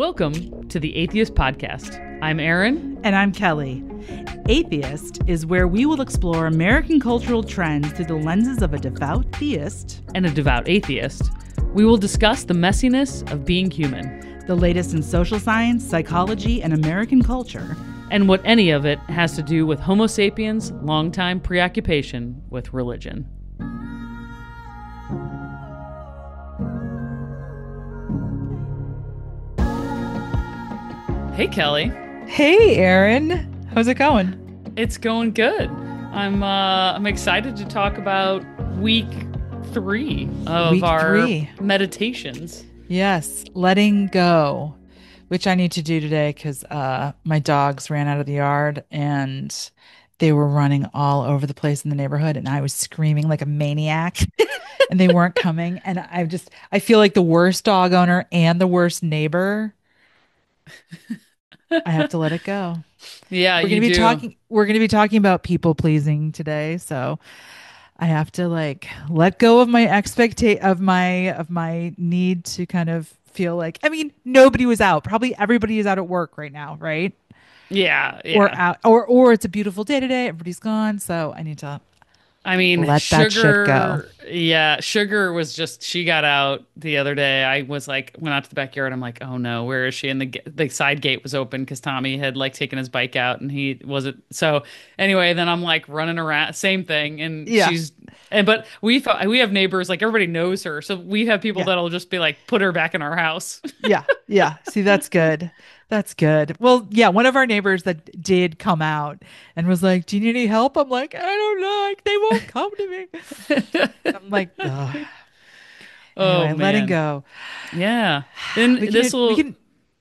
Welcome to the Atheist Podcast. I'm Erin. And I'm Kelley. Atheist is where we will explore American cultural trends through the lenses of a devout theist and a devout atheist. We will discuss the messiness of being human, the latest in social science, psychology, and American culture, and what any of it has to do with Homo sapiens' longtime preoccupation with religion. Hey, Kelley. Hey, Erin. How's it going? It's going good. I'm excited to talk about week 3 of our meditations. Yes, letting go, which I need to do today because my dogs ran out of the yard and they were running all over the place in the neighborhood, and I was screaming like a maniac, and they weren't coming. And I feel like the worst dog owner and the worst neighbor. I have to let it go. Yeah, we're gonna be talking about people pleasing today, so I have to let go of my of my need to kind of feel like, I mean, nobody was out. Probably everybody is out at work right now, right? Yeah. Or out, or it's a beautiful day today. Everybody's gone, so I need to. Let that shit go. Yeah, Sugar was she got out the other day. I was went out to the backyard. I'm like, oh no, where is she? And the side gate was open because Tommy had taken his bike out and he wasn't. So anyway, then I'm running around, same thing. And but we have neighbors, everybody knows her. So we have people that'll just be put her back in our house. Yeah. See, that's good. That's good. Well, yeah, one of our neighbors that did come out and was like, do you need any help? I'm like, I don't know. They won't come to me. I'm like, ugh. Anyway, man. letting go. Yeah. Then we can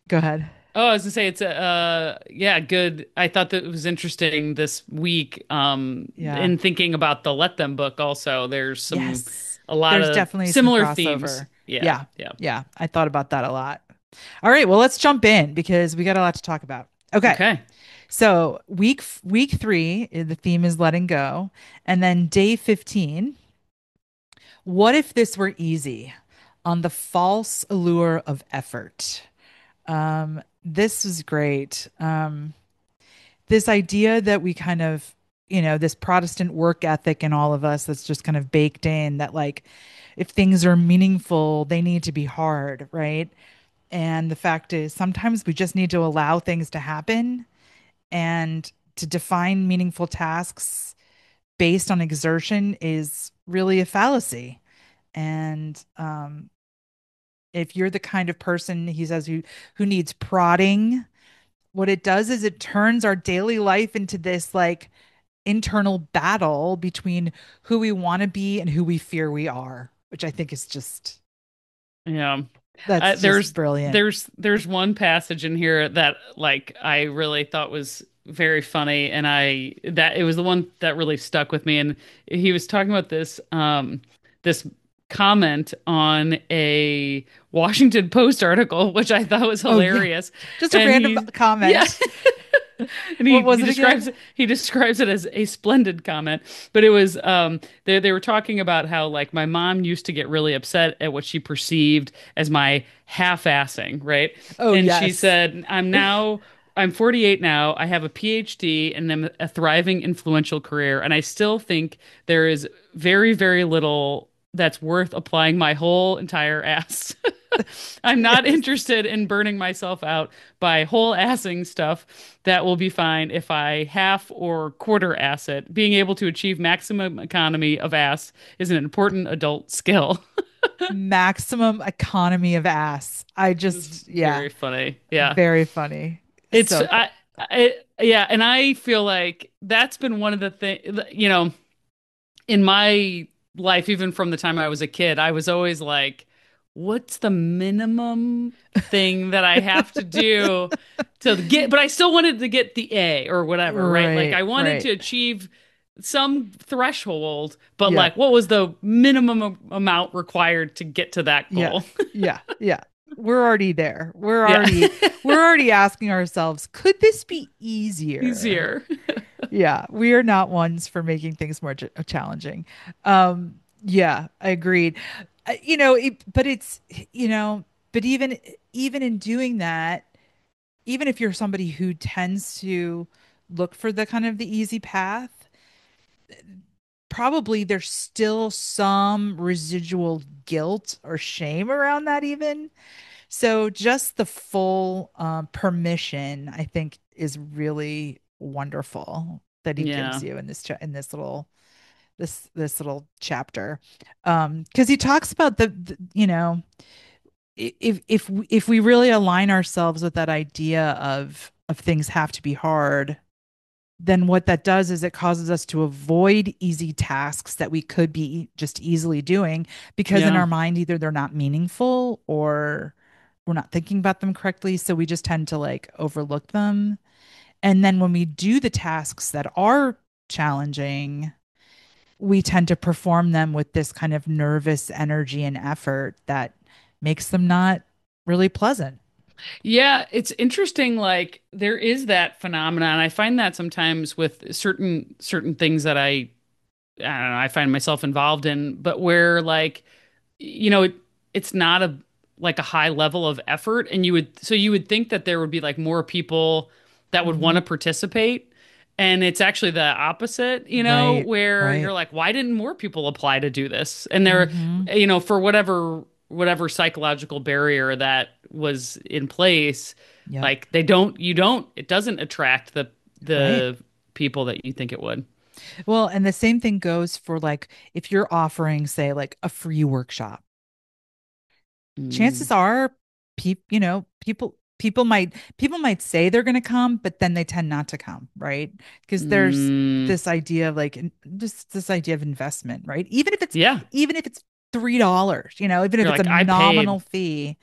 go ahead. Oh, I was gonna say it's good. I thought that it was interesting this week. In thinking about the Let Them book also, there's a lot of definitely similar themes. Yeah. I thought about that a lot. All right, well, let's jump in because we got a lot to talk about. Okay. So week 3, the theme is letting go. And then day 15, what if this were easy? On the false allure of effort. This is great. This idea that we kind of, this Protestant work ethic in all of us that's just kind of baked in, that if things are meaningful, they need to be hard, right? And the fact is, sometimes we just need to allow things to happen, and to define meaningful tasks based on exertion is really a fallacy. And if you're the kind of person, he says, who needs prodding, what it does is it turns our daily life into this internal battle between who we want to be and who we fear we are, which I think is just that's just brilliant. There's one passage in here that I really thought was very funny, and it was the one that really stuck with me. And he was talking about this comment on a Washington Post article, which I thought was hilarious. Just a random comment. Yeah. And he describes it as a splendid comment, but it was they were talking about how my my used to get really upset at what she perceived as my half-assing, right? And she said, I'm 48 now. I have a PhD and I'm a thriving, influential career, and I still think there is very, very little that's worth applying my whole entire ass. I'm not interested in burning myself out by whole assing stuff. That will be fine if I half or quarter ass it. Being able to achieve maximum economy of ass is an important adult skill. Maximum economy of ass. Very funny. Yeah. Very funny. It's and I feel like that's been one of the things, in my life, even from the time I was a kid, I was always what's the minimum thing that I have to do to get, but I still wanted to get the A or whatever, right? I wanted to achieve some threshold, but what was the minimum amount required to get to that goal? Yeah. We're already there. We're already asking ourselves, could this be easier? Yeah, we are not ones for making things more challenging. Yeah, I agreed. But even even in doing that, even if you're somebody who tends to look for the kind of the easy path, probably there's still some residual guilt or shame around that even. So just the full permission, I think, is really wonderful that he gives Yeah. you in in this little this little chapter, because he talks about if we really align ourselves with that idea of things have to be hard, then what that does is it causes us to avoid easy tasks that we could be just easily doing because in Yeah. our mind either they're not meaningful or we're not thinking about them correctly, so we just tend to like overlook them. And then when we do the tasks that are challenging, we tend to perform them with this kind of nervous energy and effort that makes them not really pleasant. Yeah, it's interesting. Like there is that phenomenon. I find that sometimes with certain things that I don't know, I find myself involved in, but where like, it's not like a high level of effort, and you would think that there would be like more people that would want Mm-hmm. to participate, and it's actually the opposite, Right, where you're right. like, why didn't more people apply to do this? And they're, Mm-hmm. for whatever psychological barrier that was in place, Yep. like it doesn't attract Right. the people that you think it would. Well, and the same thing goes for like if you're offering, say, like a free workshop, Mm. chances are people might say they're going to come, but then they tend not to come, right? Because there's Mm. this idea of like just this idea of investment, right? Yeah. Even if it's $3, even if You're it's a like, I nominal paid. fee,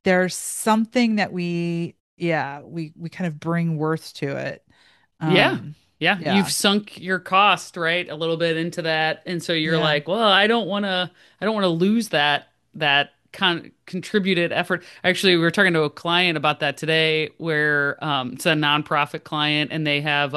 there's something that we kind of bring worth to it. Yeah. Um, Yeah. You've yeah. sunk your cost, right? A little bit into that. And so you're Yeah. like, well, I don't want to lose that contributed effort. Actually, we were talking to a client about that today where it's a nonprofit client and they have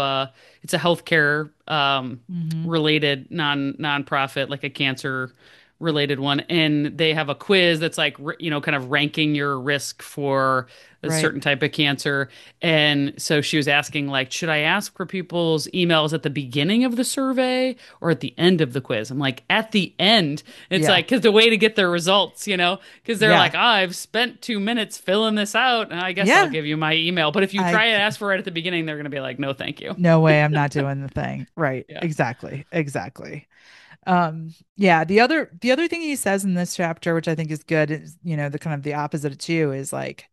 it's a healthcare Hmm. related nonprofit, like a cancer related one, and they have a quiz that's like kind of ranking your risk for a Right. certain type of cancer. And so she was asking, like, should I ask for people's emails at the beginning of the survey or at the end of the quiz? I'm like, at the end. It's Yeah. like, because the way to get their results, because they're Yeah. like, oh, I've spent 2 minutes filling this out, and I guess I'll Yeah. give you my email. But if you I try and ask for it at the beginning, they're going to be like, no, thank you. No way, I'm not doing the thing. Right. Yeah. Exactly. Exactly. Yeah, the other thing he says in this chapter, which I think is good, is, the kind of the opposite of two is like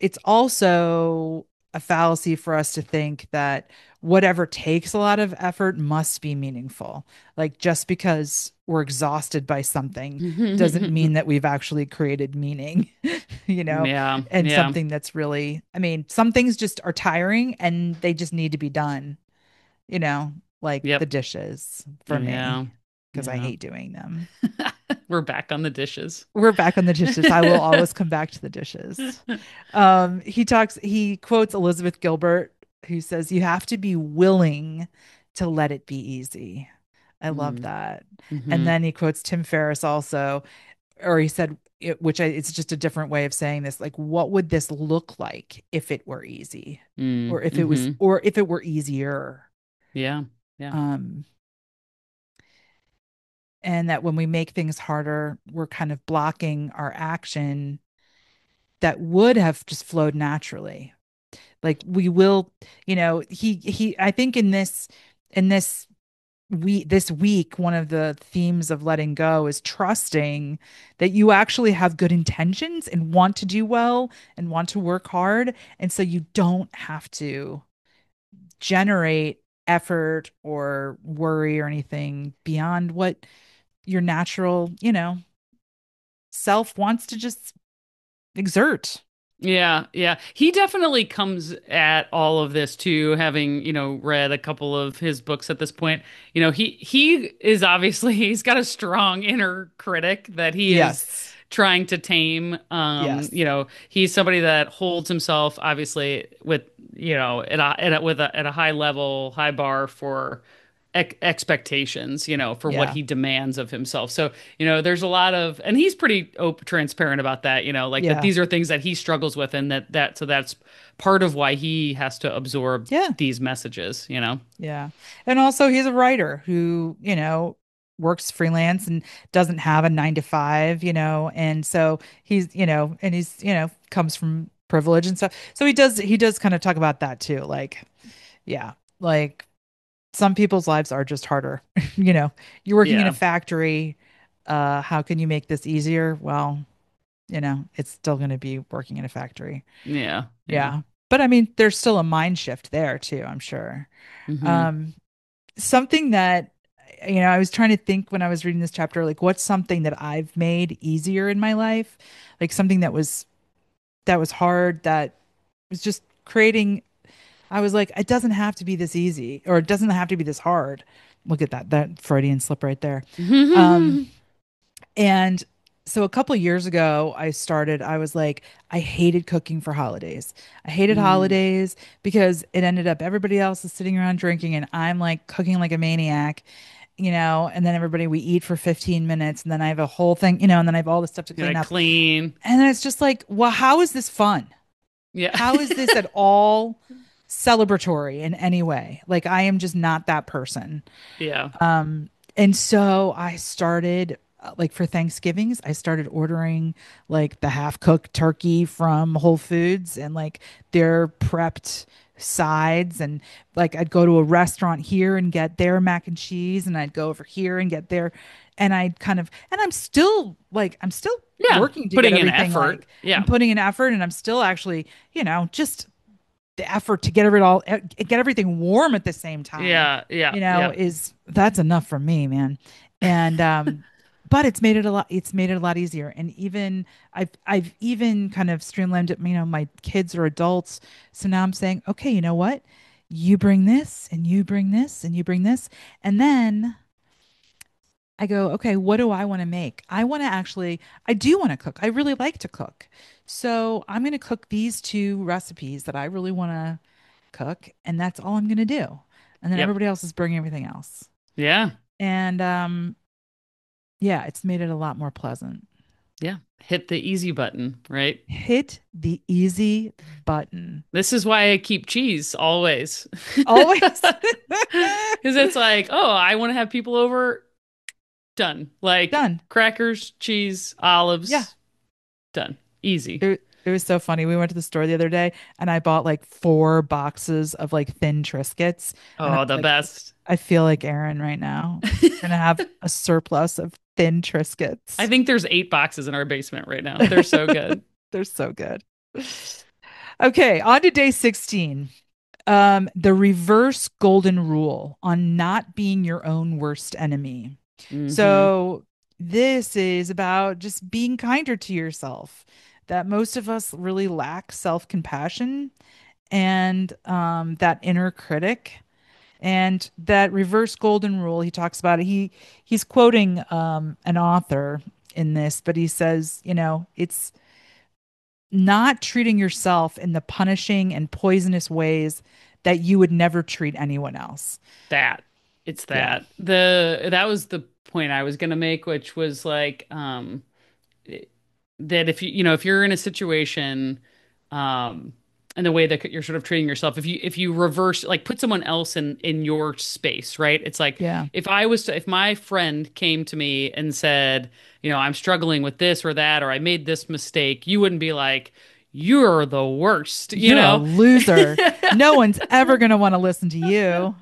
it's also a fallacy for us to think that whatever takes a lot of effort must be meaningful. Like just because we're exhausted by something doesn't mean that we've actually created meaning, you know, Yeah. and Yeah. something that's really, I mean, some things just are tiring and they just need to be done, you know, like the Yep. dishes for Yeah. me, because I Yeah. hate doing them. We're back on the dishes. We're back on the dishes. I will always come back to the dishes. He quotes Elizabeth Gilbert, who says, "You have to be willing to let it be easy." I love Mm. that. And Hmm. then he quotes Tim Ferriss also, or he said, it's just a different way of saying this, like, what would this look like if it were easy? Mm. Hmm. Or if it were easier. Yeah. Yeah. Um, and that when we make things harder, we're kind of blocking our action that would have just flowed naturally. Like we will, I think in this week, one of the themes of letting go is trusting that you actually have good intentions and want to do well and want to work hard. And so you don't have to generate effort or worry or anything beyond what your natural, self wants to just exert. Yeah, yeah. He definitely comes at all of this too, having, read a couple of his books at this point. He is obviously he's got a strong inner critic that he is Yes. trying to tame. Yes. He's somebody that holds himself obviously with, at a high level, high bar for expectations, for what Yeah. he demands of himself. So, there's a lot of, and he's pretty open, transparent about that, like that Yeah. these are things that he struggles with, and so that's part of why he has to absorb Yeah. these messages. Yeah. And also he's a writer who, works freelance and doesn't have a 9 to 5, and so he's comes from privilege and stuff. So he does kind of talk about that too. Like, yeah, like some people's lives are just harder. You know, you're working in a Yeah. factory. How can you make this easier? Well, it's still going to be working in a factory. Yeah. Yeah. Yeah. But I mean, there's still a mind shift there too, I'm sure. Hmm. Um, something that I was trying to think when I was reading this chapter, like what's something that I've made easier in my life, like something that was hard, that was just creating. I was like, it doesn't have to be this easy, or it doesn't have to be this hard. Look at that Freudian slip right there. Um, and so a couple years ago, I was like, I hated cooking for holidays. I hated Mm. holidays because it ended up everybody else is sitting around drinking and I'm like cooking like a maniac, and then we eat for 15 minutes and then I have a whole thing, and then I have all this stuff to You gotta clean up. clean. And then it's just like, well, how is this fun? Yeah. How is this at all celebratory in any way? Like, I am just not that person. Yeah. And so I started, like, for Thanksgivings, I started ordering like the half cooked turkey from Whole Foods and like their prepped sides. And like, I'd go to a restaurant here and get their mac and cheese, and I'd go over here and get their, and I'm still Yeah. working to get Putting in everything, effort. like, I'm Yeah. putting in effort and I'm still actually, just the effort to get everything warm at the same time, Yeah. Yeah. Yeah. is that's enough for me, man. And but it's made it a lot easier. And even I've even kind of streamlined it, my kids are adults. So now I'm saying, okay, you know what? You bring this and you bring this and you bring this. And then I go, okay, what do I want to make? I do want to cook. I really like to cook. So I'm going to cook these two recipes that I really want to cook, and that's all I'm going to do. And then Yep. everybody else is bringing everything else. Yeah. And yeah, it's made it a lot more pleasant. Yeah. Hit the easy button, right? Hit the easy button. This is why I keep cheese always. Always. Because it's like, oh, I want to have people over. Done. Like Done. crackers, cheese, Yeah. olives. Done. Easy. It was so funny. We went to the store the other day and I bought like 4 boxes of like thin Triscuits. And I Oh, was the like, best. I feel like Erin right now. We're gonna have a surplus of thin I Triscuits. think there's 8 boxes in our basement right now. They're so good. They're so good. Okay, on to day 16. The reverse golden rule on not being your own worst enemy. Hmm. So this is about just being kinder to yourself. That most of us really lack self-compassion and that inner critic. And that reverse golden rule, he talks about it. He's quoting an author in this, but he says, it's not treating yourself in the punishing and poisonous ways that you would never treat anyone else. That it's Yeah. that was the point I was gonna make, which was like that if if you're in a situation um and the way that you're sort of treating yourself, if you reverse, like, put someone else in your space, right? It's like Yeah. if my friend came to me and said, I'm struggling with this or that, or I made this mistake, you wouldn't be like, you're the worst, You're a loser. No one's ever going to want to listen to you.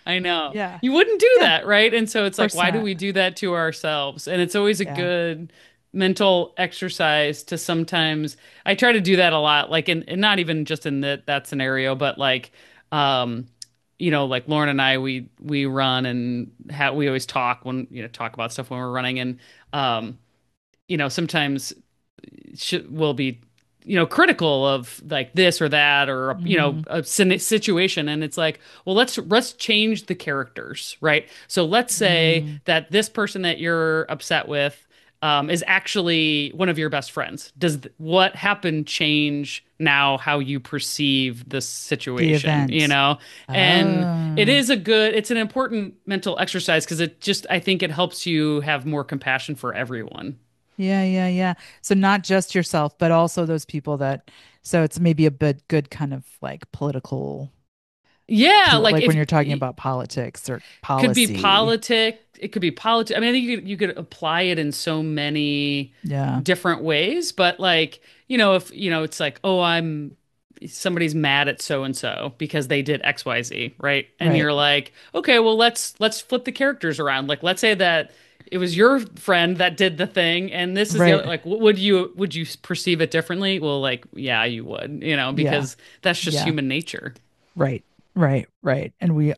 I know. Yeah. You wouldn't do Yeah. that, right? And so Of it's like, course why do not. we do that to ourselves? And it's always a Yeah. good mental exercise to sometimes, I try to do that a lot, like and not even just in that scenario, but like um like Lauren and I, we run and we always talk when talk about stuff when we're running, and um sometimes will be critical of like this or that, or Hmm. a situation, and it's like, well, let's change the characters, right? So let's say Mm. that this person that you're upset with, is actually one of your best friends. Does what happened change now how you perceive this The situation, you event. know? And Oh, it's an important mental exercise because I think it helps you have more compassion for everyone. yeah, yeah, yeah. So not just yourself, but also those people that, so it's maybe a bit good kind of like political Yeah, tool, like like if when you're talking about politics or could be policy. politic. It could be politic. I mean, I think you could apply it in so many Yeah, different ways. But like, if it's like, oh, I'm somebody's mad at so and so because they did X, Y, Z, right? And right, you're like, okay, well, let's flip the characters around. Like, let's say that it was your friend that did the thing, and this is the right. other. Like, would you perceive it differently? Well, like, yeah, you would, Yeah, because that's just yeah, human nature. right, right, right. And we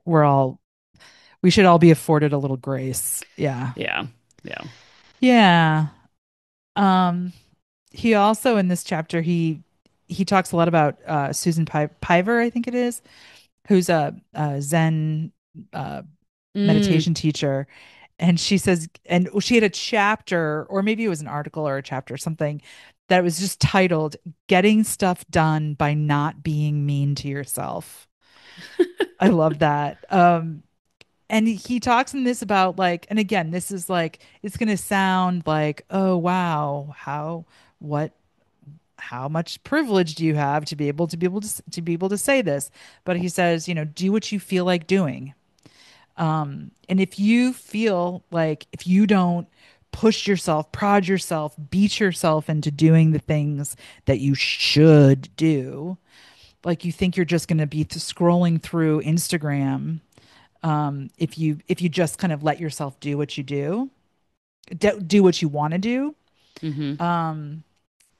should all be afforded a little grace. Yeah. Yeah, yeah. Yeah. Um, he also in this chapter he talks a lot about Susan Piver, I think it is, who's a Zen uh, Mm. meditation teacher, and she says, and she had a chapter, or maybe it was an article or a chapter, or something that was just titled "Getting Stuff Done by Not Being Mean to Yourself." I love that. And he talks in this about like, and again, this is like, it's going to sound like, oh wow, what how much privilege do you have to be able to say this? But he says, do what you feel like doing. And if you feel like, if you don't push yourself, prod yourself, beat yourself into doing the things that you should do, like you think you're just going to be scrolling through Instagram, if you just kind of let yourself do what you do what you want to do. Hmm.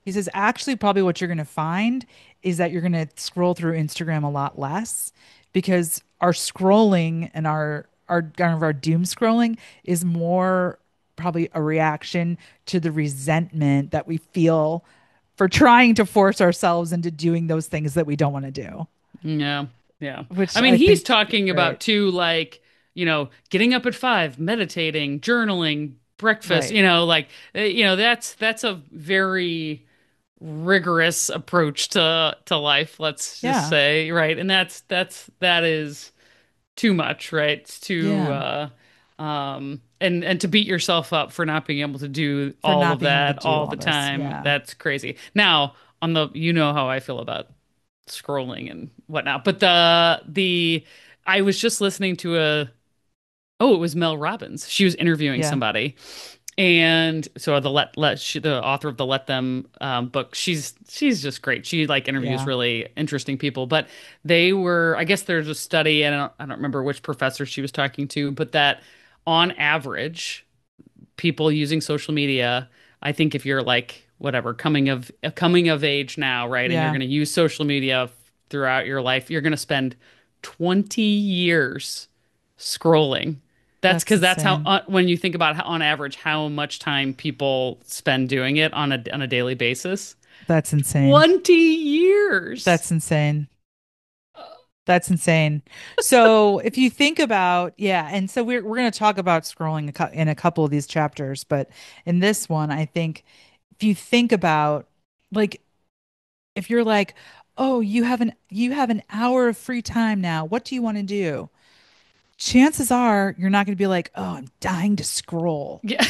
He says, actually, probably what you're going to find is that you're going to scroll through Instagram a lot less, because our scrolling and our kind of our doom scrolling is more probably a reaction to the resentment that we feel for trying to force ourselves into doing those things that we don't want to do, Yeah. Yeah. I which mean, I he's think is talking great. about too, like, getting up at 5, meditating, journaling, breakfast, Right. like, that's a very rigorous approach to life, let's just Yeah. say, right? And that is too much, right? It's too Yeah. and to beat yourself up for not being able to do For all not of being able to that do all all the this. time, Yeah. that's crazy. Now, on the how I feel about scrolling and whatnot. But the I was just listening to it was Mel Robbins. She was interviewing Yeah. somebody. And so the author of the Let Them book, she's just great. She like interviews Yeah. really interesting people. But I guess there's a study, and I don't remember which professor she was talking to, but that on average, people using social media, I think if you're like whatever coming of age now, right, and you're Yeah. going to use social media throughout your life, you're going to spend 20 years scrolling. That's That's because that's how insane. when you think about on average how much time people spend doing it on a daily basis. That's insane. 20 years. That's insane. That's insane. So if you think about, yeah, and so we're going to talk about scrolling in a couple of these chapters, but in this one, I think if you think about, like, if you're like, oh, you have an hour of free time now, what do you want to do? Chances are you're not going to be like, oh, I'm dying to scroll. Yeah.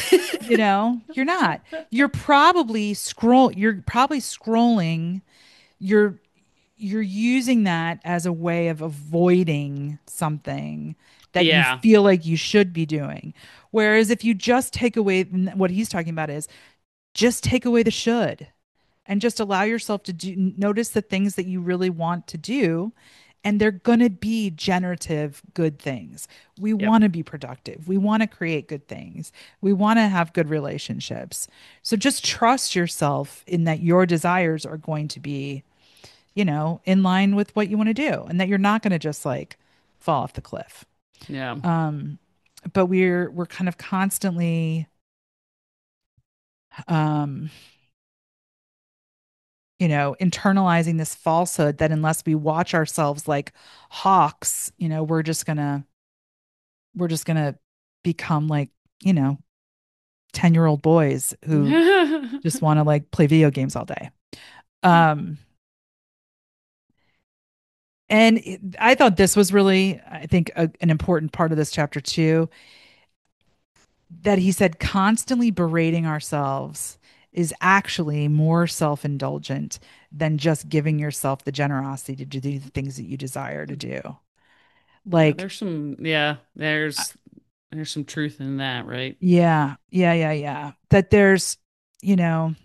You're not. You're probably scrolling. You're you're using that as a way of avoiding something that you Yeah. feel like you should be doing. Whereas if you just take away, what he's talking about is just take away the should, and just allow yourself to notice the things that you really want to do. And they're going to be generative, good things. We Yep. want to be productive. We want to create good things. We want to have good relationships. So just trust yourself in that your desires are going to be, in line with what you want to do, and that you're not going to just like fall off the cliff. Yeah. Um, but we're kind of constantly, um, internalizing this falsehood that unless we watch ourselves like hawks, we're just gonna become like, you know, 10-year-old boys who just want to like play video games all day. Um, and I thought this was really, I think, an important part of this chapter too, that he said constantly berating ourselves is actually more self-indulgent than just giving yourself the generosity to do the things that you desire to do. Yeah, Like, there's some truth in that, right? yeah. That there's, you know,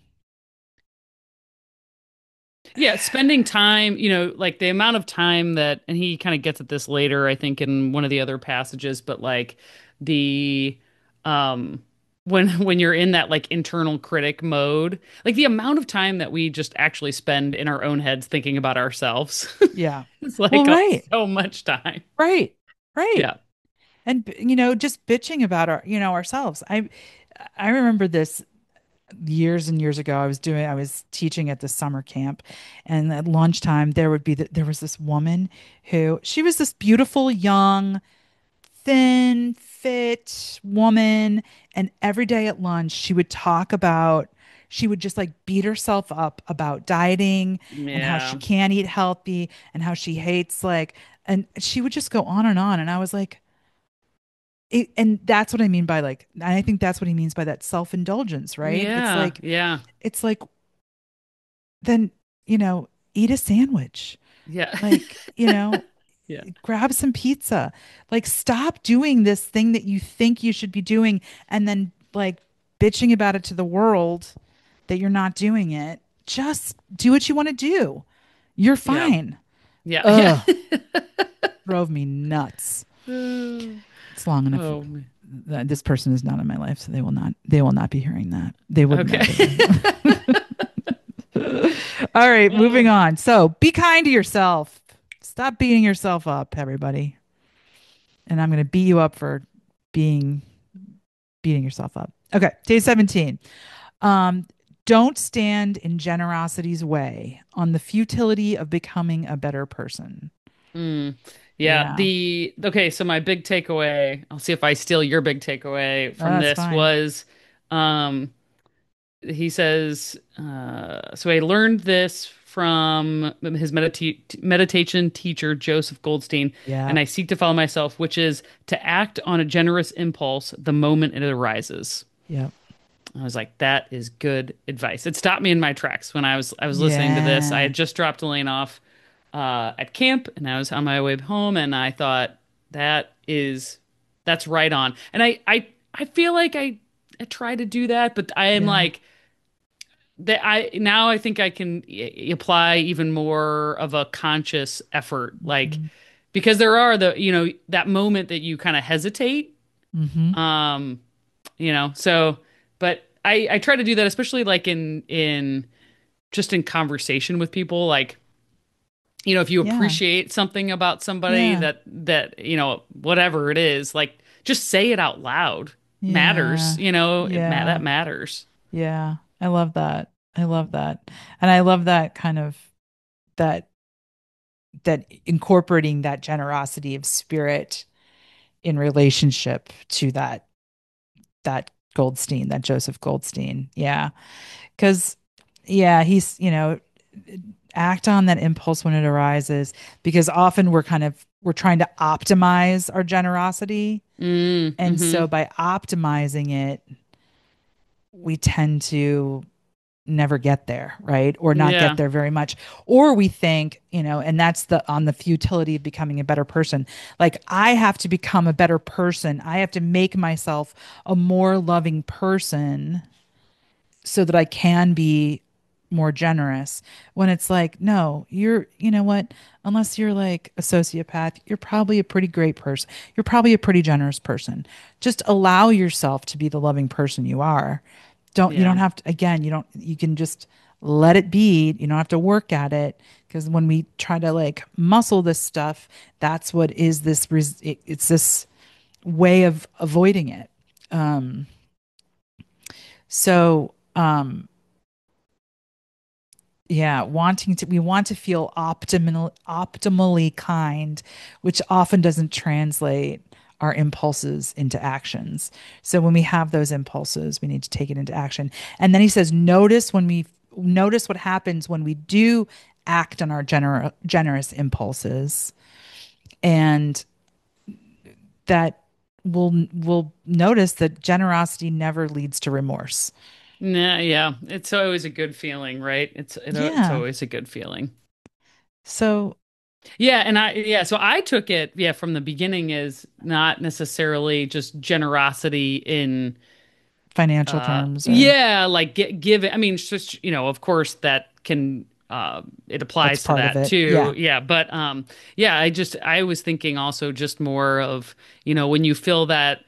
Yeah, spending time, like the amount of time that, and he kind of gets at this later, I think, in one of the other passages, but like the, um, when you're in that like internal critic mode, like the amount of time that we just actually spend in our own heads thinking about ourselves, yeah. it's Well, like right, so much time. right, right. Yeah. And just bitching about ourselves. I remember this years and years ago. I was teaching at the summer camp, and at lunchtime there was this woman who she was this beautiful young thin, fit woman. And every day at lunch, she would just like beat herself up about dieting and how she Yeah. can't eat healthy and how she hates, like, and she would just go on and on. And I was like, and that's what I mean by like, and I think that's what he means by that self-indulgence, right? Yeah. Yeah. It's like, then, eat a sandwich. Yeah. Like, Yeah. grab some pizza. Like, stop doing this thing that you think you should be doing and then like bitching about it to the world that you're not doing it. Just do what you want to do. You're Yeah. fine. Yeah. Yeah. Ugh, drove me nuts. It's long enough. Oh, man. This person is not in my life, so they will not be hearing that. They would Okay. never. All right, moving Oh. on. So be kind to yourself. Stop beating yourself up, everybody. And I'm going to beat you up for being beating yourself up. Okay, day 17. Um, don't stand in generosity's way on the futility of becoming a better person. Mm. Yeah, Yeah, okay, so my big takeaway, I'll see if I steal your big takeaway from that's this fine. was um he says so I learned this from his meditation teacher Joseph Goldstein, Yeah, and I seek to follow myself, which is to act on a generous impulse the moment it arises. yeah, I was like, that is good advice. It stopped me in my tracks when I was listening to this. I yeah, had just dropped Elaine off at camp, and I was on my way home, and I thought that's right on. And I feel like I try to do that, but I am yeah. like that. I think I can apply even more of a conscious effort, like Mhm. because there are that moment that you kind of hesitate. Mhm. Um, so but I try to do that, especially like in just in conversation with people, like if you Yeah, appreciate something about somebody yeah, that whatever it is, like just say it out loud. Matters, yeah, that yeah, matters. yeah. I love that. I love that. And I love that kind of that that incorporating that generosity of spirit in relationship to that Goldstein, that Joseph Goldstein. Yeah. Cause yeah, he's, act on that impulse when it arises, because often we're trying to optimize our generosity. And Mm-hmm. so by optimizing it, we tend to never get there, right? Or not get Yeah. there very much. Or we think, and that's the futility of becoming a better person. Like, I have to become a better person. I have to make myself a more loving person so that I can be more generous. When it's like, no, you know what? Unless you're like a sociopath, you're probably a pretty great person. You're probably a pretty generous person. Just allow yourself to be the loving person you are. You don't Yeah. have to, again, you can just let it be. You don't have to work at it, because when we try to like muscle this stuff, that's what is it's this way of avoiding it. Um, so yeah, we want to feel optimally kind, which often doesn't translate our impulses into actions. So when we have those impulses, we need to take it into action. And then he says, notice what happens when we do act on our generous impulses, and that we'll notice that generosity never leads to remorse. Nah, yeah. It's always a good feeling, right? It's Yeah. always a good feeling. So Yeah, so I took it, yeah, from the beginning as not necessarily just generosity in financial terms, or yeah, like give it. I mean, it's just, of course that can it that's applies to part of that it. too. Yeah. Yeah, but yeah, I was thinking also just more of, when you feel that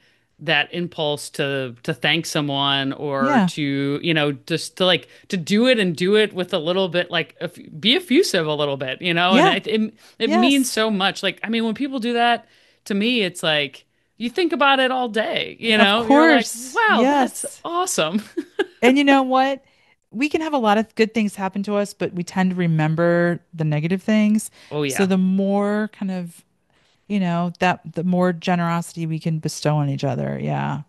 impulse to thank someone or Yeah. to, just to like to do it and do it with a little bit like be effusive a little bit, and Yeah. it means Yes. so much. Like, I mean, when people do that, to me, it's like you think about it all day, Of You're like, course. wow, that's Yes. awesome. And you know what? We can have a lot of good things happen to us, but we tend to remember the negative things. Oh So yeah. the more kind of, that the more generosity we can bestow on each other, yeah,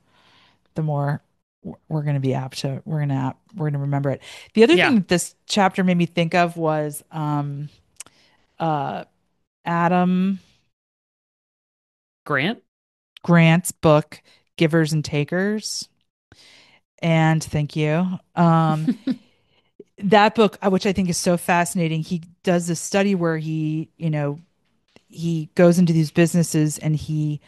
the more we're going to be apt to we're going to remember it. The other thing Yeah. that this chapter made me think of was uh Adam Grant? Grant's book Givers and Takers. And thank you. That book, which I think is so fascinating, he does this study where he goes into these businesses and he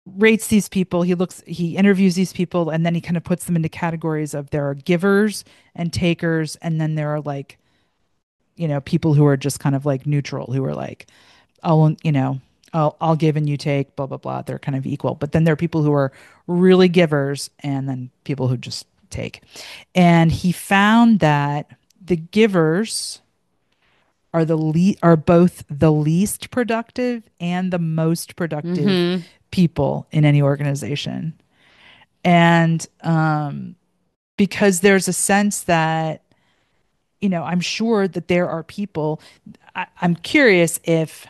rates these people. He interviews these people, and then he kind of puts them into categories of there are givers and takers, and then there are like, people who are just kind of like neutral, who are like, I'll, I'll give and you take, blah, blah, blah. They're kind of equal. But then there are people who are really givers, and then people who just take. And he found that the givers are both the least productive and the most productive Mm-hmm. people in any organization. And because there's a sense that, I'm sure that there are people. I'm curious if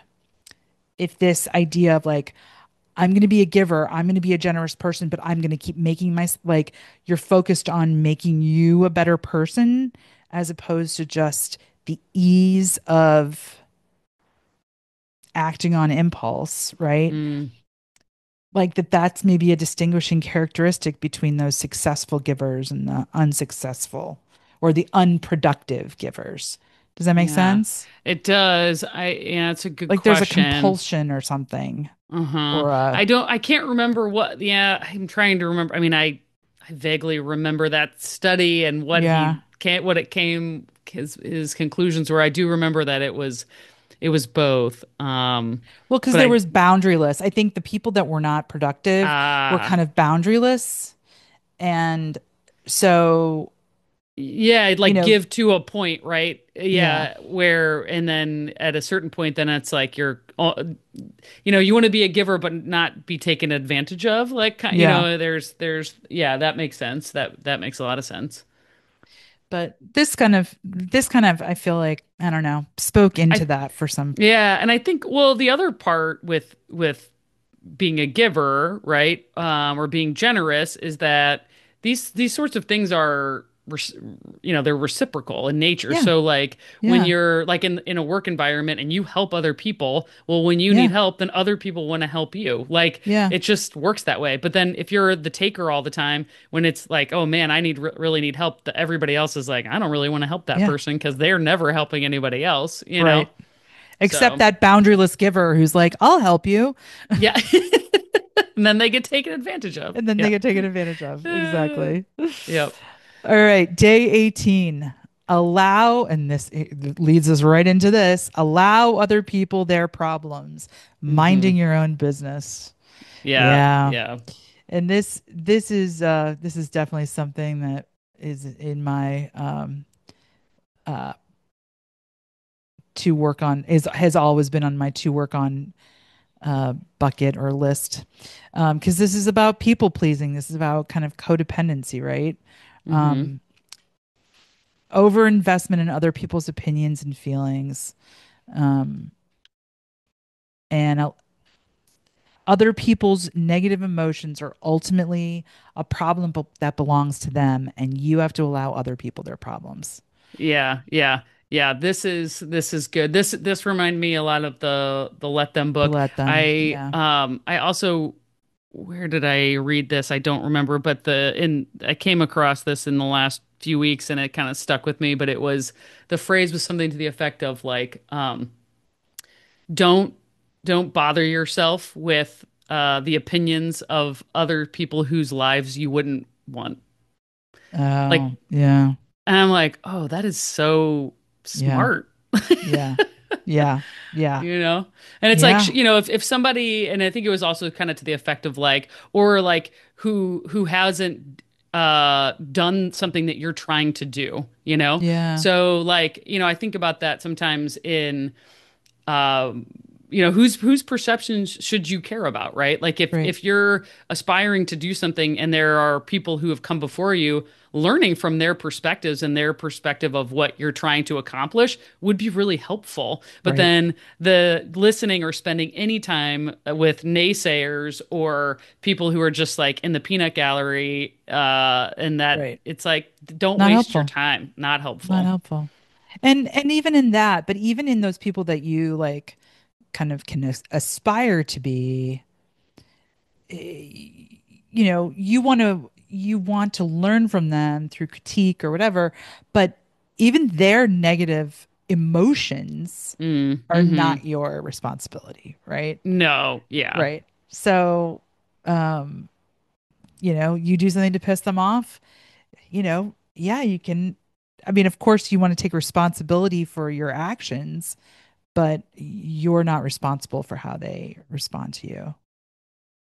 this idea of like, I'm going to be a giver, I'm going to be a generous person, but I'm going to keep making like, you're focused on making you a better person as opposed to just the ease of acting on impulse, right? Mm. Like that's maybe a distinguishing characteristic between those successful givers and the unsuccessful or the unproductive givers. Does that make Yeah. sense? It does. Yeah, it's a good Like there's a question. compulsion or something, Uh-huh. or a, I can't remember what, yeah, I'm trying to remember. I mean, I vaguely remember that study and yeah. what it came, his conclusions were. I do remember that it was both. Well, because But there was boundaryless. I think the people that were not productive were kind of boundaryless. And so, yeah, I'd you like know, give to a point, right? yeah, Yeah, where and then at a certain point, then it's like you want to be a giver but not be taken advantage of. Like, yeah. yeah, that makes sense. That makes a lot of sense. But this kind of, I feel like, I don't know, spoke into I that for some. Yeah, and I think, well, the other part with being a giver, right, or being generous, is that these sorts of things are, they're reciprocal in nature. Yeah, So, like when yeah, you're like in a work environment and you help other people, well, when you need yeah, help, then other people want to help you. Like yeah, it just works that way. But then if you're the taker all the time, when it's like, oh man, I really need help, everybody else is like, I don't really want to help that yeah. person because they're never helping anybody else. Right. Except So. that boundaryless giver who's like, I'll help you. Yeah. And then they get taken advantage of. And then they Yeah. get taken advantage of. Uh, Exactly. yep. All right. Day 18. Allow, and this it leads us right into this, allow other people their problems, Hmm. minding your own business. Yeah. Yeah. Yeah. And this is definitely something that is in my uh to work on, is has always been on my to work on bucket or list, because this is about people pleasing. This is about kind of codependency, right? Hmm. um Over investment in other people's opinions and feelings, um and Other people's negative emotions are ultimately a problem that belongs to them, and you have to allow other people their problems. Yeah, yeah, yeah. This is good. This reminded me a lot of the Let Them To book. let them, yeah. I also, where did I read this? I don't remember, but I came across this in the last few weeks and it kind of stuck with me, but the phrase was something to the effect of like don't don't bother yourself with the opinions of other people whose lives you wouldn't want. Like, Oh, yeah, and I'm like, "Oh, that is so yeah, smart." yeah, yeah, yeah, You know? And it's like, yeah, if somebody, and I think it was also kind of to the effect of like, or like who hasn't done something that you're trying to do, you know? yeah, So like, I think about that sometimes in um, whose perceptions should you care about, right? Like right, if you're aspiring to do something and there are people who have come before you, learning from their perspectives and their perspective of what you're trying to accomplish would be really helpful. But right, then the listening or spending any time with naysayers or people who are just like in the peanut gallery, and that right. it's like, don't Not waste your helpful. time. Not Not helpful. helpful. And even in that, but even in those people that you like kind of can aspire to be, you want to learn from them through critique or whatever, but even their negative emotions Mm, are hmm. not your responsibility, right? No, yeah. Right. So, um, you do something to piss them off, yeah, you can. I mean, of course, you want to take responsibility for your actions, but you're not responsible for how they respond to you.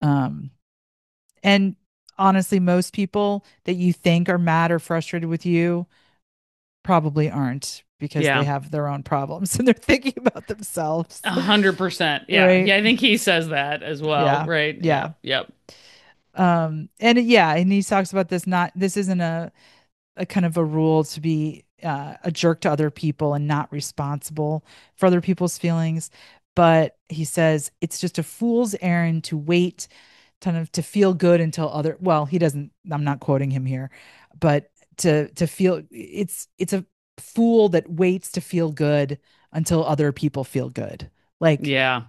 Um, and honestly, most people that you think are mad or frustrated with you probably aren't because they Yeah. have their own problems and they're thinking about themselves. 100%. Yeah. Right. Yeah. I think he says that as well. Yeah. Right. Yeah. Yeah. Yep. And yeah, and he talks about this isn't a kind of a rule to be a jerk to other people and not responsible for other people's feelings. But he says it's just a fool's errand to wait kind of to feel good until well, he doesn't, I'm not quoting him here, but to feel it's a fool that waits to feel good until other people feel good. Like Yeah.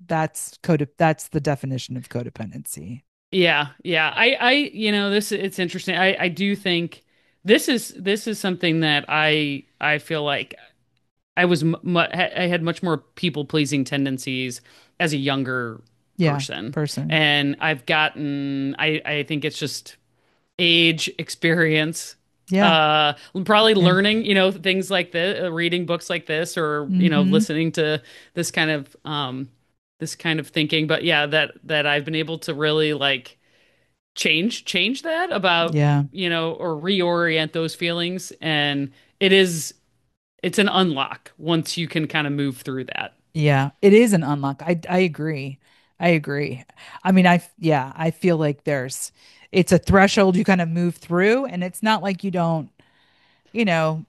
that's the definition of codependency. Yeah. Yeah. It's interesting. I do think this is something that I feel like I had much more people pleasing tendencies as a younger Yeah, person. person. And I think it's just age, experience, Yeah. probably Same. learning, things like this, reading books like this, or Mm-hmm. listening to this kind of thinking. But yeah, that I've been able to really like change that about, Yeah. or reorient those feelings, and it is it's an unlock once you can kind of move through that. Yeah, it is an unlock. I agree. I agree. I mean, yeah, I feel like it's a threshold you kind of move through, and it's not like you don't, you know,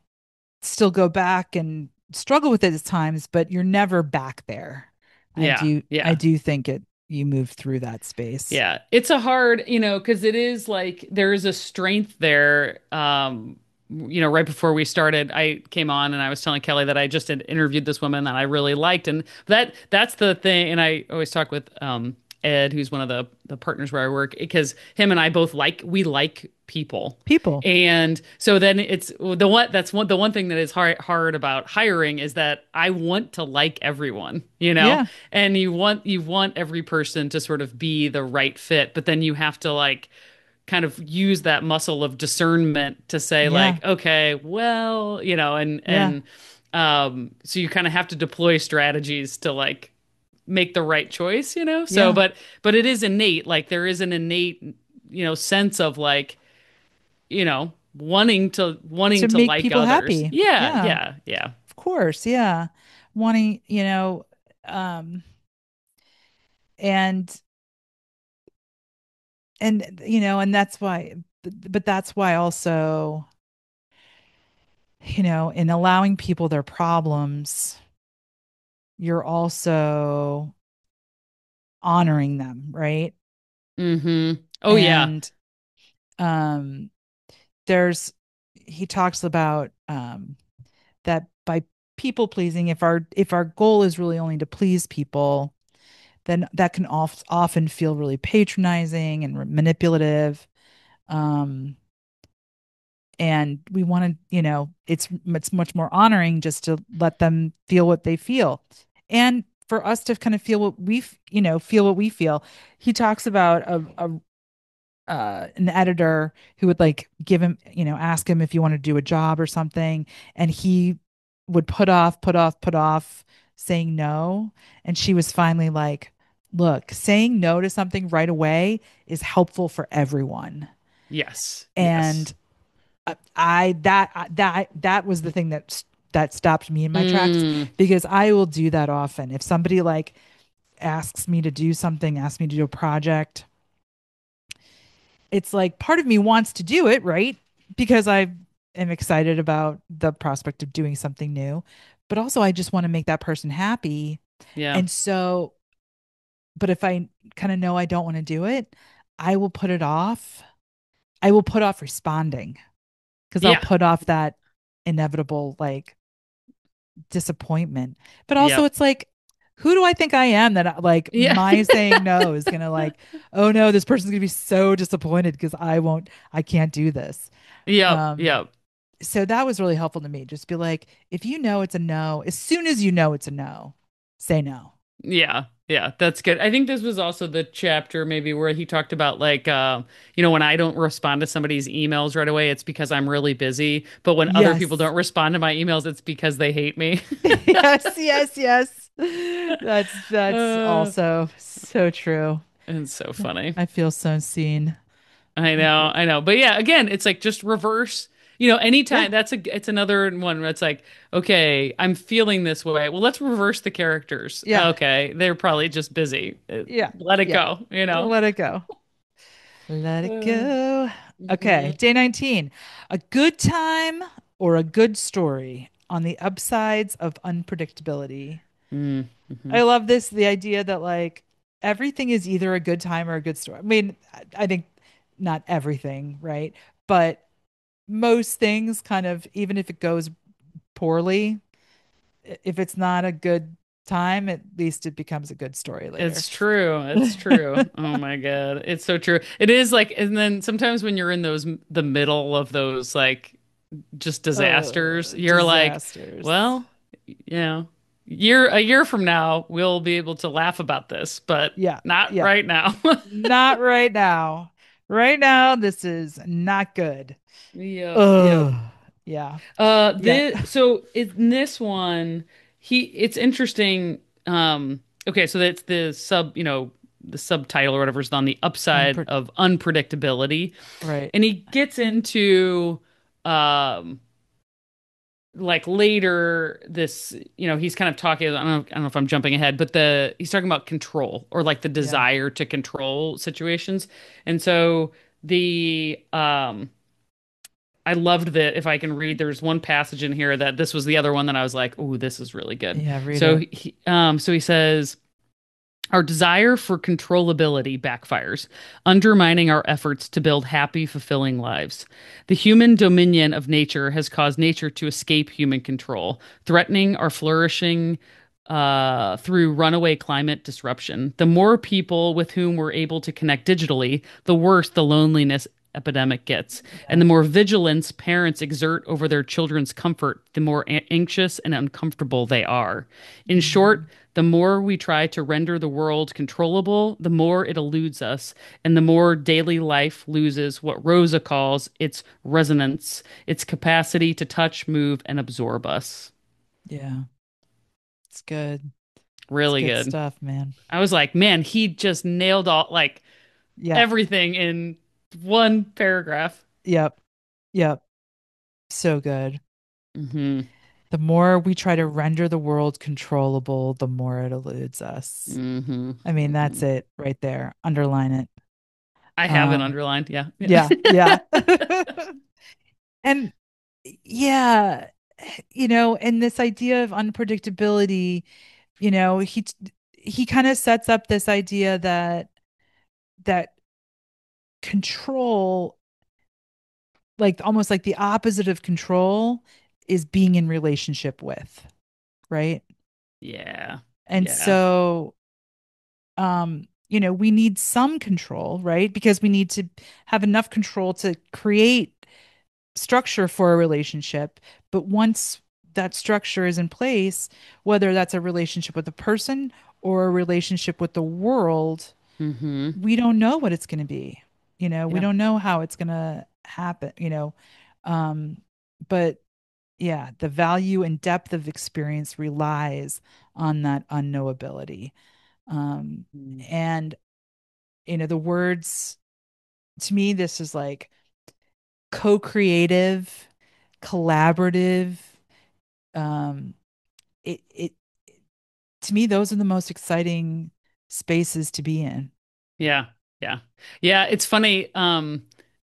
still go back and struggle with it at times, but you're never back there. I Yeah, do, I yeah. do think you move through that space. Yeah, it's a hard, because it is like there is a strength there. Right before we started, I came on and I was telling Kelley that I just had interviewed this woman that I really liked, and that's the thing. And I always talk with Ed, who's one of the partners where I work, because him and I both we like people. People. And so then it's the one thing that is hard about hiring is that I want to like everyone, Yeah. and you want every person to sort of be the right fit, but then you have to like kind of use that muscle of discernment to say Yeah. like, okay, well, and Yeah. so you kind of have to deploy strategies to like make the right choice, so Yeah. but it is innate, like there is an innate sense of like, wanting To to make like people others. happy. Yeah, Yeah. yeah, yeah. Of course. Yeah. Wanting, um, and and that's why, but that's why also, in allowing people their problems, you're also honoring them, right? Mm-hmm. Oh yeah. And um there's he talks about that by people pleasing, if our goal is really only to please people, then that can often feel really patronizing and manipulative. Um, and we want to, it's much more honoring just to let them feel what they feel, and for us to kind of feel what feel what we feel. He talks about an editor who would like give him, ask him if you want to do a job or something. And he would put off saying no. And she was finally like, look, saying no to something right away is helpful for everyone. Yes. Yes. And that was the thing that stopped me in my tracks, Mm. because I will do that often. If somebody like asks me to do something, asks me to do a project, it's like part of me wants to do it, right? Because I am excited about the prospect of doing something new, but also I just want to make that person happy. Yeah. And so, but if I kind of know I don't want to do it, I will put it off. I will put off responding because I'll Yeah. put off that inevitable like disappointment. But also, Yep. it's like, who do I think I am that like Yeah. my saying no is gonna like, oh no, this person's gonna be so disappointed because I can't do this. Yep. Um, Yep. so that was really helpful to me. Just be like, if you know it's a no, as soon as you know it's a no, say no. Yeah, yeah, that's good. I think this was also the chapter maybe where he talked about like when I don't respond to somebody's emails right away, it's because I'm really busy. But when other people Yes. don't respond to my emails, it's because they hate me. Yes, yes, yes. That's uh, also so true. it's so funny. I feel so seen. I I know, feel I know. But yeah, again, it's like just reverse. yeah, Anytime it's another one where it's like, okay, I'm feeling this way. Well, let's reverse the characters. yeah, Okay, they're probably just busy. yeah, Let it yeah. go. Let it go. Let it Uh, go. Okay, mhm. day 19. A good time or a good story on the upsides of unpredictability. Mm-hmm. I love this, the idea that like everything is either a good time or a good story. I mean, I think not everything, right? But most things kind of, even if it goes poorly, if it's not a good time, at least it becomes a good story later. It's true. It's true. Oh my God. It's so true. It is like, and then sometimes when you're in the middle of those like just disasters, you're like, Disasters. well, a year from now, we'll be able to laugh about this, but Yeah, not yeah. right now. Not right now. Right now, this is not good. Yep. Yep. Oh, yeah. Yeah. So in this one, it's interesting. Okay, so that's the subtitle or whatever is on the upside Unpre of unpredictability. right. And he gets into, um, like later this, he's kind of talking, I don't know if I'm jumping ahead, but he's talking about control or like the Yeah. desire to control situations. And so I loved that if I can read, there's one passage in here that this was the other one that I was like, oh, this is really good. Yeah. Read So it. he says, our desire for controllability backfires, undermining our efforts to build happy, fulfilling lives. The human dominion of nature has caused nature to escape human control, threatening our flourishing through runaway climate disruption. The more people with whom we're able to connect digitally, the worse the loneliness epidemic gets. And Yeah. the more vigilance parents exert over their children's comfort, the more anxious and uncomfortable they are. In short, Mhm. the more we try to render the world controllable, the more it eludes us, and the more daily life loses what Rosa calls its resonance, its capacity to touch, move, and absorb us. Yeah. It's good. It's Really good good. stuff, man. I was like, man, he just nailed all like Yeah. everything in one paragraph. Yep. Yep. So good. Hmm. The more we try to render the world controllable, the more it eludes us. Hmm. I mean, that's Hmm. it right there. Underline it. I have it Um, underlined. Yeah. yeah, yeah. And yeah, and this idea of unpredictability, you know, he he kind of sets up this idea that control, like almost like the opposite of control, is being in relationship with, right? Yeah. And Yeah. so we need some control, right? Because we need to have enough control to create structure for a relationship. But once that structure is in place, whether that's a relationship with a person or a relationship with the world, Mm-hmm. we don't know what it's going to be. We Yeah. don't know how it's going to happen. Um, but yeah, the value and depth of experience relies on that unknowability. Um, Mm. and, the words, to me, this is like co-creative, collaborative. Um, it to me, those are the most exciting spaces to be in. Yeah. Yeah. Yeah. It's funny. And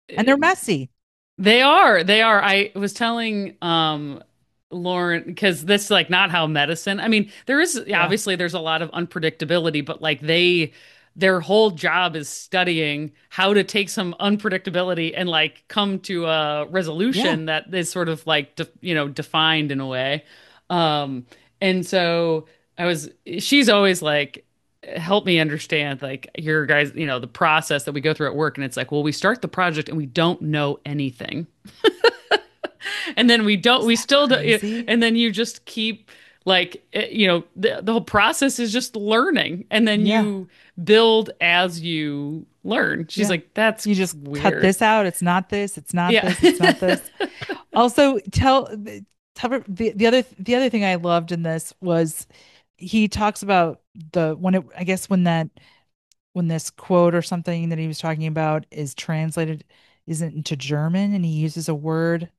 they're messy. They are. They are. I was telling Lauren because this is like not how medicine. I mean, there is Yeah. obviously there's a lot of unpredictability, but like their whole job is studying how to take some unpredictability and like come to a Yeah. resolution that is sort of like defined in a way. Um and so she's always like help me understand like your guys, the process that we go through at work. And it's like, well, we start the project and we don't know anything. And then Is we that still do, crazy? and then you just keep like, the whole process is just learning. And then Yeah. you build as you learn. She's Yeah. like, that's You just cut weird. this out. It's not this. It's not Yeah. this. It's not this. Also, the other thing I loved in this was he talks about I guess when this quote or something that he was talking about is translated isn't into German and he uses a word.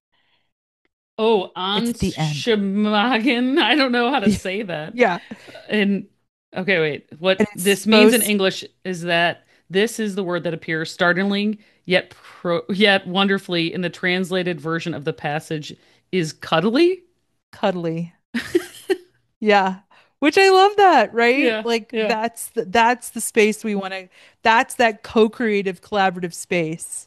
Oh, It's at the end. Ansschmagen. I don't know how to say that. Yeah. And okay, wait. And What it's this means in supposed English is that this is the word that appears startlingly yet wonderfully in the translated version of the passage is cuddly. cuddly. Yeah. Which I love that, right? Yeah, Like yeah, that's the space we want to that's that co-creative collaborative space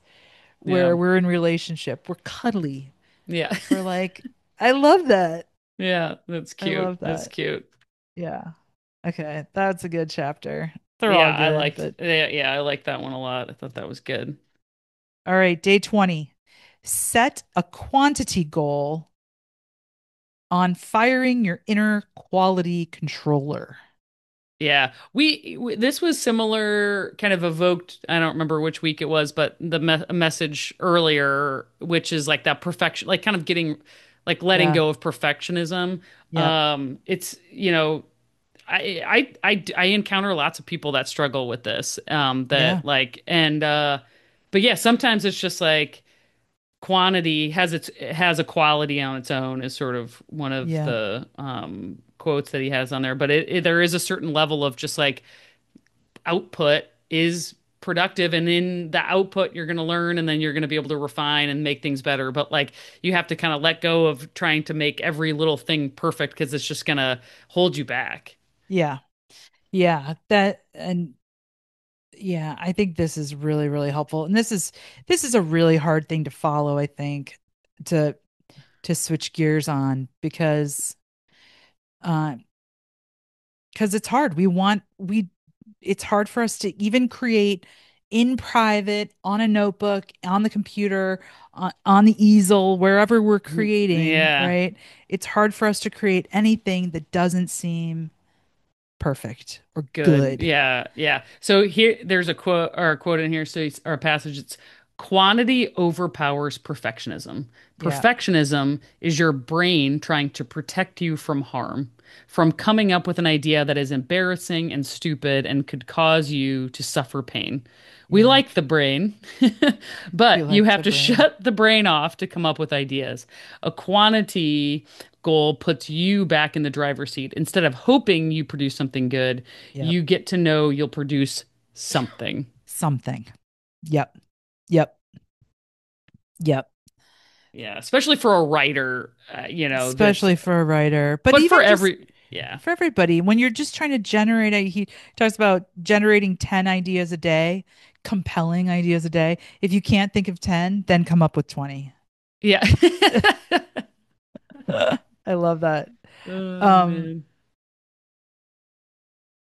yeah, where we're in relationship. We're cuddly. yeah, We're like, I love that. yeah. That's I cute. love That's that. cute. Yeah. Okay. That's a good chapter. They're Yeah, all good, but yeah, I like that one a lot. I thought that was good. all right, day 20. Set a quantity goal on firing your inner quality controller. Yeah, this was similar, kind of evoked. I don't remember which week it was, but the message earlier, which is like that perfection, like kind of getting, like letting Yeah. go of perfectionism. Yep. It's I encounter lots of people that struggle with this. Yeah. That like and but yeah, sometimes it's just like quantity has a quality on its own is sort of one of Yeah. the quotes that he has on there. But there is a certain level of just like output is productive, and in the output you're going to learn, and then you're going to be able to refine and make things better. But like you have to kind of let go of trying to make every little thing perfect because it's just going to hold you back. Yeah. Yeah. That and yeah, I think this is really, really helpful. And this is a really hard thing to follow, I think, to to switch gears on uh because it's hard. It's hard for us to even create in private, on a notebook, on the computer, on the easel, wherever we're creating, Yeah. right? It's hard for us to create anything that doesn't seem perfect or Good. good. Yeah. Yeah. So here, there's a quote in here. So or a passage. It's quantity overpowers perfectionism. Yeah. Perfectionism is your brain trying to protect you from harm, from coming up with an idea that is embarrassing and stupid and could cause you to suffer pain. We Yeah. like the brain, We but you like have the to brain. shut the brain off to come up with ideas. A quantity goal puts you back in the driver's seat. Instead of hoping you produce something good, Yep. you get to know you'll produce something. Something. Yep. Yep. Yep. Yeah, especially for a writer, Especially for a writer, but but for even just every. Yeah. for everybody. When you're just trying to generate, he talks about generating 10 ideas a day, compelling ideas a day. If you can't think of 10, then come up with 20. Yeah. I love that. Oh Um, man.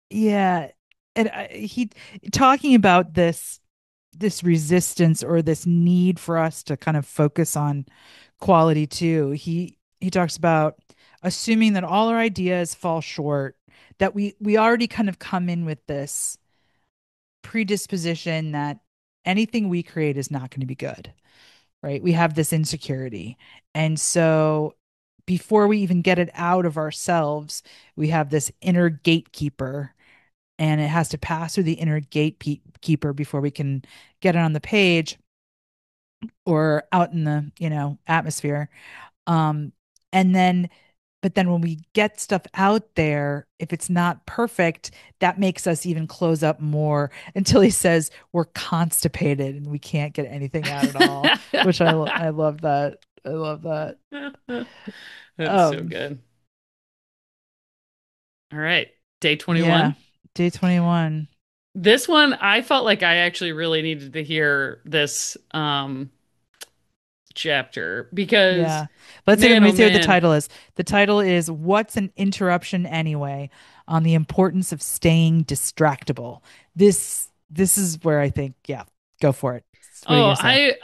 yeah. And he talking about this resistance or this need for us to kind of focus on quality too. He talks about assuming that all our ideas fall short, that we already kind of come in with this predisposition that anything we create is not going to be good, right? We have this insecurity. And so before we even get it out of ourselves, we have this inner gatekeeper, and it has to pass through the inner gatekeeper before we can get it on the page or out in the, atmosphere. Um, and then, but then when we get stuff out there, if it's not perfect, that makes us even close up more until he says we're constipated and we can't get anything out at all, which I love that. I love that. That's so Um, good. All right. Day yeah, 21. day 21. This one, I felt like I actually really needed to hear this chapter because Yeah. Let man, me oh see what the man. title is. The title is What's an Interruption Anyway? On the Importance of Staying Distractible. This is where I think, yeah, go for it. What are you Oh, gonna say?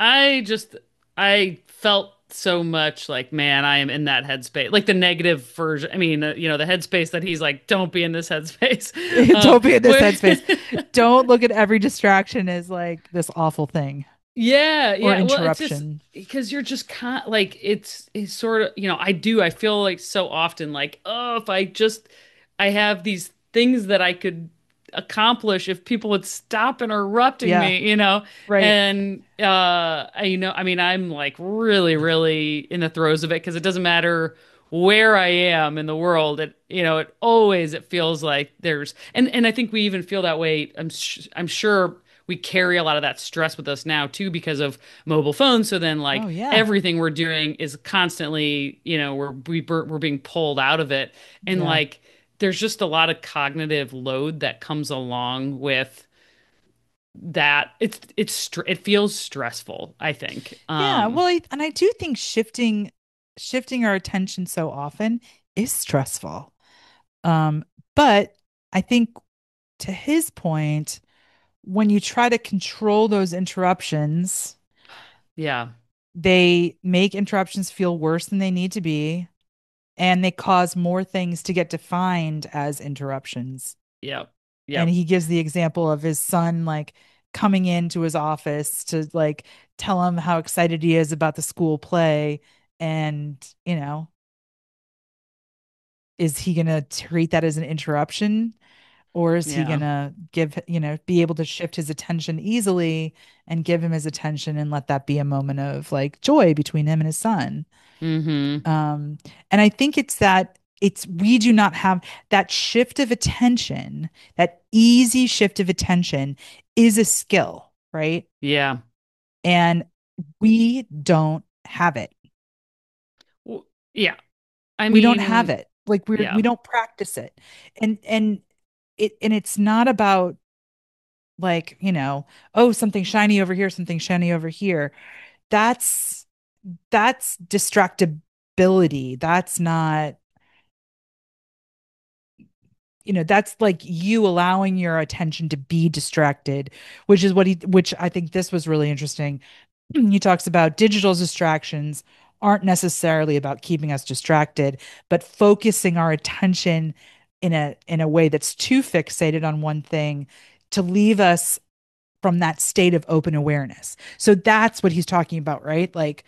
I felt so much like, man, I am in that headspace. Like the negative version. I mean, the headspace that he's like, don't be in this headspace. Don't be in this But headspace. Don't look at every distraction as like this awful thing yeah, or yeah. Well, it's just interruption. because you're just kind like it's sort of, I feel like so often like, oh, if I have these things that I could accomplish if people would stop interrupting Yeah, me. right. And I mean, I'm like really, really in the throes of it because it doesn't matter where I am in the world. It feels like and I think we even feel that way. I'm sure we carry a lot of that stress with us now too because of mobile phones. So then like Oh yeah. everything we're doing is constantly, we're being pulled out of it. And Yeah. like there's just a lot of cognitive load that comes along with that. It feels stressful, I think. Yeah, well, and I do think shifting our attention so often is stressful. Um, but I think to his point, when you try to control those interruptions, Yeah. they make interruptions feel worse than they need to be, and they cause more things to get defined as interruptions. Yep. And Yep. he gives the example of his son like coming into his office to like tell him how excited he is about the school play, and is he going to treat that as an interruption, or is he going Yeah. to be able to shift his attention easily and give him his attention and let that be a moment of like joy between him and his son? Mm-hmm. um and I think it's we do not have that shift of attention. That easy shift of attention is a skill, right? Yeah. And we don't have it. Yeah. I We don't have mean, it. Like we yeah. don't practice it. And it's not about like, oh, something shiny over here, something shiny over here. That's distractibility. That's not, that's like you allowing your attention to be distracted, which I think this was really interesting. He talks about digital distractions aren't necessarily about keeping us distracted, but focusing our attention in a way that's too fixated on one thing to leave us from that state of open awareness. So that's what he's talking about, right? Like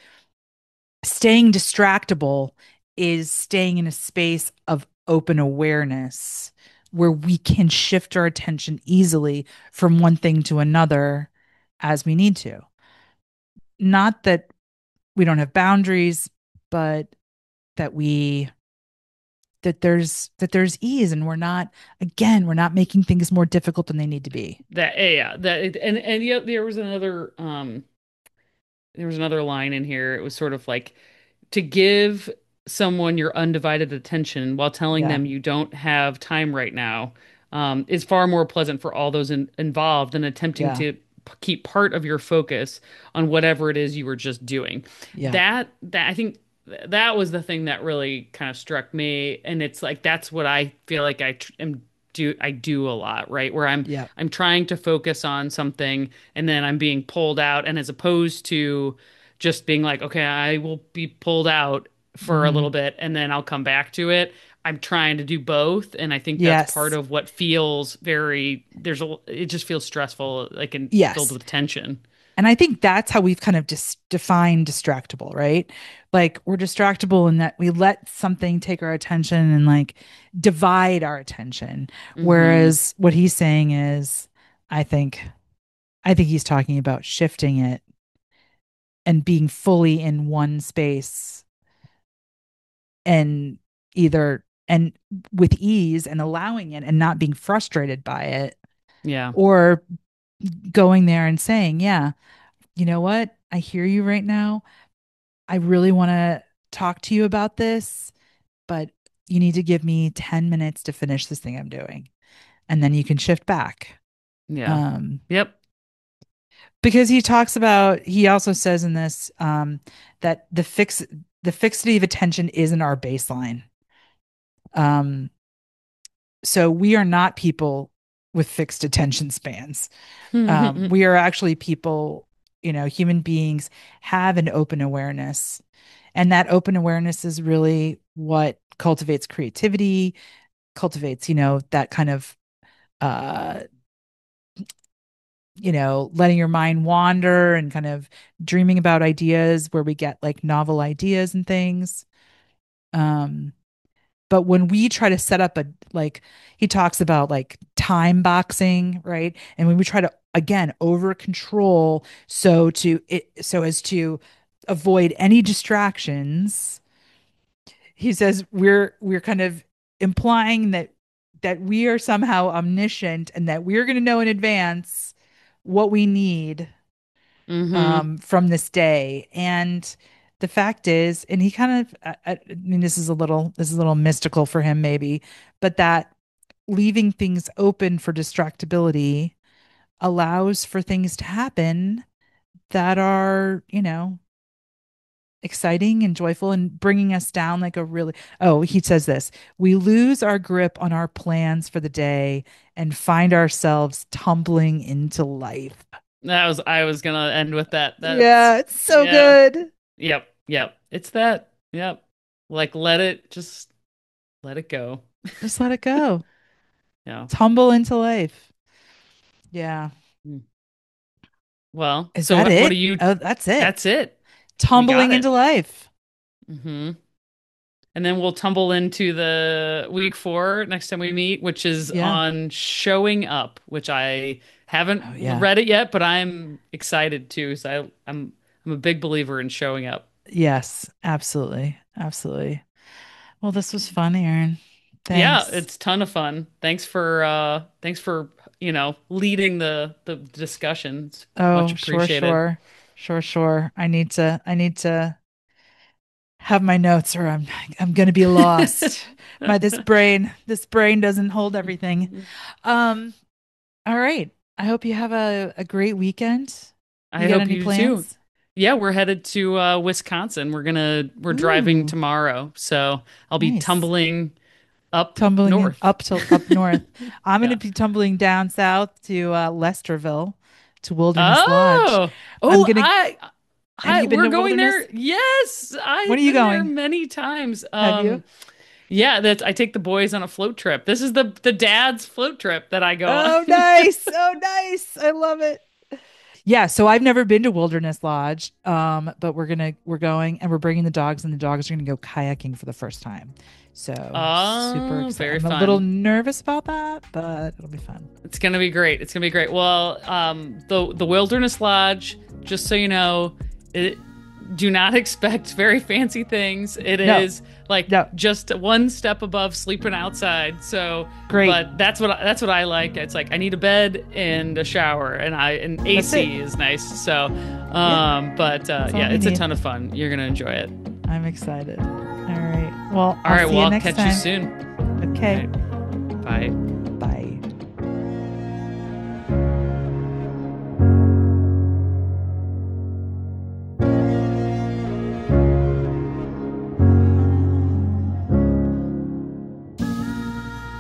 staying distractible is staying in a space of open awareness where we can shift our attention easily from one thing to another as we need to. Not that we don't have boundaries, but that we that there's ease, and we're not making things more difficult than they need to be. And yeah, there was another line in here. It was sort of like to give. someone your undivided attention while telling Yeah. them you don't have time right now is far more pleasant for all those involved than attempting Yeah. to keep part of your focus on whatever it is you were just doing. Yeah. That I think that was the thing that really kind of struck me, and it's like that's what I feel like I do a lot, right? Where Yeah. I'm trying to focus on something and then I'm being pulled out, and as opposed to just being like, okay, I will be pulled out for a Hmm. little bit and then I'll come back to it. I'm trying to do both, and I think that's part Yes. of what feels very it just feels stressful, like and filled Yes. with tension. And I think that's how we've kind of just defined distractible, right? Like we're distractible in that we let something take our attention and like divide our attention. Hmm. Whereas what he's saying is, I think, I think he's talking about shifting it and being fully in one space and either and with ease and allowing it and not being frustrated by it, Yeah. or going there and saying, yeah, you know what? I hear you right now. I really want to talk to you about this, but you need to give me 10 minutes to finish this thing I'm doing. And then you can shift back. Yeah. Um, Yep. because he talks about, he also says in this, that the fixity of attention isn't our baseline. Um, so we are not people with fixed attention spans. We are actually people, human beings have an open awareness. And that open awareness is really what cultivates creativity, cultivates, that kind of, uh, letting your mind wander and kind of dreaming about ideas where we get like novel ideas and things. Um, but when we try to set up like, he talks about like time boxing, right? And when we try to, again, over control so as to avoid any distractions, he says we're kind of implying that we are somehow omniscient and that we're going to know in advance what we need, Hmm. from this day. And the fact is, and he kind of, I mean, this is a little mystical for him, maybe, but that leaving things open for distractibility allows for things to happen that are, exciting and joyful and bringing us down like a really, oh, he says this, we lose our grip on our plans for the day and find ourselves tumbling into life. That was I was gonna end with that. That's Yeah, it's so yeah. good. Yep. Yep. It's that. Yep. Like let it go. Just let it go. Yeah. Tumble into life. Yeah. Mm. Well, Is so that what do it? you Oh, that's it. that's it. We got Tumbling it. into life. Hmm. And then we'll tumble into the week 4 next time we meet, which is Yeah. on showing up, which I haven't Oh, yeah. read it yet, but I'm excited too. So I'm a big believer in showing up. Yes, absolutely. Absolutely. Well, this was fun, Aaron. Yeah, Thanks. it's a ton of fun. Thanks for, leading the discussions. Much Oh, sure, appreciated. sure. Sure, sure. I need to have my notes or I'm gonna be lost. This brain doesn't hold everything. Um, all right. I hope you have a great weekend. You I got hope any you do too. plans? Yeah, we're headed to Wisconsin. We're driving Ooh, tomorrow, so I'll be nice. tumbling up Tumbling in north. up north. I'm going to Yeah. be tumbling down south to Lesterville to Wilderness Lodge. Oh, I'm oh, gonna. Have you been we're to going Wilderness? there. Yes, When are I've you been there going? many times. Have you? Yeah, that I take the boys on a float trip. This is the dad's float trip that I go on. Oh, nice. Oh, nice. I love it. Yeah, so I've never been to Wilderness Lodge, but we're going and we're bringing the dogs, and the dogs are gonna go kayaking for the first time. So super Oh, excited. very I'm a little fun. nervous about that, but it'll be fun. It's gonna be great. It's gonna be great. Well, the Wilderness Lodge, just so you know, it do not expect very fancy things. It No, is like no, just one step above sleeping outside. So, great. but that's what I like. It's like I need a bed and a shower, and That's it. AC is nice. So, Yeah, but that's all yeah, we it's a need. ton of fun. You're gonna enjoy it. I'm excited. All right. Well, I'll catch you soon. Okay. Bye. Bye.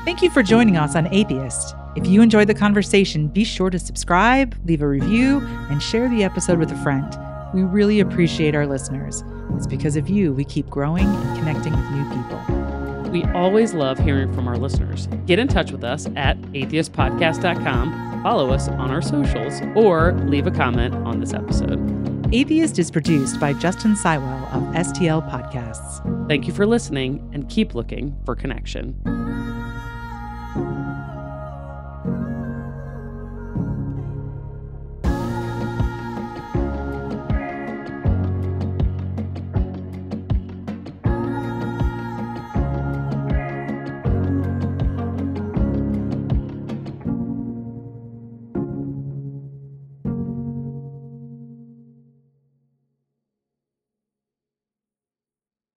Thank you for joining us on Atheist. If you enjoyed the conversation, be sure to subscribe, leave a review, and share the episode with a friend. We really appreciate our listeners. It's because of you we keep growing and connecting with new people. We always love hearing from our listeners. Get in touch with us at atheistpodcast.com, follow us on our socials, or leave a comment on this episode. Atheist is produced by Justin Sywell of STL Podcasts. Thank you for listening, and keep looking for connection.